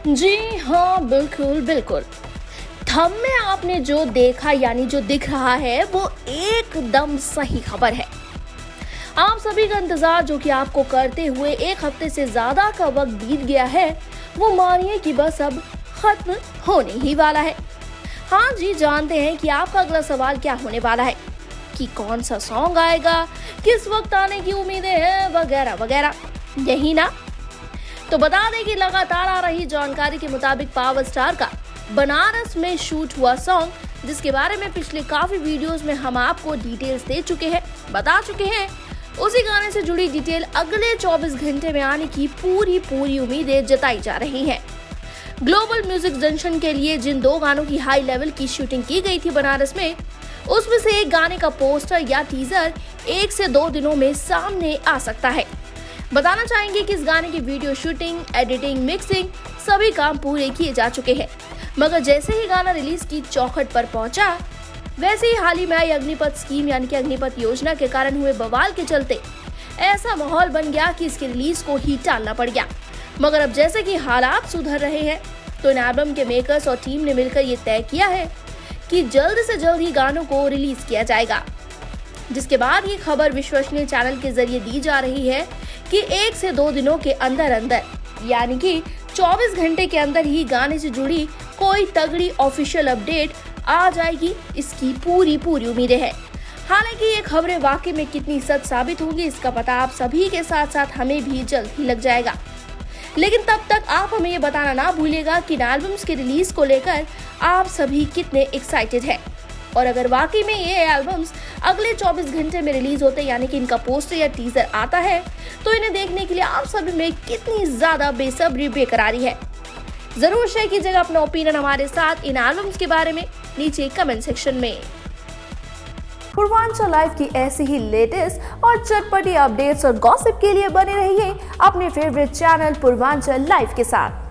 जी हाँ, बिल्कुल बिल्कुल। थंब में आपने जो देखा यानी जो दिख रहा है वो एकदम सही खबर है। आप सभी का इंतजार जो कि आपको करते हुए एक हफ्ते से ज्यादा का वक्त बीत गया है, वो मानिए कि बस अब खत्म होने ही वाला है। हाँ जी, जानते हैं कि आपका अगला सवाल क्या होने वाला है कि कौन सा सॉन्ग आएगा, किस वक्त आने की उम्मीदें हैं, वगैरह वगैरह, यही ना। तो बता दें कि लगातार आ रही जानकारी के मुताबिक पावर स्टार का बनारस में शूट हुआ सॉन्ग, जिसके बारे में पिछले काफी वीडियोस में हम आपको डिटेल्स दे चुके हैं, बता चुके हैं, उसी गाने से जुड़ी डिटेल अगले 24 घंटे में आने की पूरी उम्मीदें जताई जा रही हैं। ग्लोबल म्यूजिक जंक्शन के लिए जिन दो गानों की हाई लेवल की शूटिंग की गई थी बनारस में, उसमें से एक गाने का पोस्टर या टीजर 1 से 2 दिनों में सामने आ सकता है। बताना चाहेंगे कि इस गाने की वीडियो शूटिंग, एडिटिंग, मिक्सिंग सभी काम पूरे किए जा चुके हैं, मगर जैसे ही गाना रिलीज की चौखट पर पहुंचा, वैसे ही हाल ही में आई अग्निपथ स्कीम यानी कि अग्निपथ योजना के कारण हुए बवाल के चलते ऐसा माहौल बन गया कि इसके रिलीज को ही टालना पड़ गया। मगर अब जैसे कि हालात सुधर रहे हैं, तो इन एल्बम के मेकर्स और टीम ने मिलकर ये तय किया है कि जल्द से जल्द ही गानों को रिलीज किया जाएगा। जिसके बाद ये खबर विश्वसनीय चैनल के जरिए दी जा रही है कि 1 से 2 दिनों के अंदर अंदर यानी कि 24 घंटे के अंदर ही गाने से जुड़ी कोई तगड़ी ऑफिशियल अपडेट आ जाएगी, इसकी पूरी उम्मीदें हैं। हालांकि ये खबरें वाकई में कितनी सच साबित होंगी, इसका पता आप सभी के साथ साथ हमें भी जल्द ही लग जाएगा। लेकिन तब तक आप हमें ये बताना ना भूलिएगा कि इन एल्बम्स के रिलीज को लेकर आप सभी कितने एक्साइटेड हैं, और अगर वाकई में ये एल्बम्स अगले 24 घंटे में रिलीज होते यानी कि इनका पोस्टर या टीजर आता है, तो इन्हें देखने के लिए आप सभी में कितनी ज्यादा बेसब्री बेकरारी है। जरूर शेयर कीजिएगा अपना ओपिनियन हमारे साथ इन एल्बम्स के बारे में नीचे कमेंट सेक्शन में। पूर्वांचल लाइव की ऐसी ही लेटेस्ट और चटपटी अपडेट्स और गॉसिप के लिए बने रहिए अपने फेवरेट चैनल पूर्वांचल लाइव के साथ।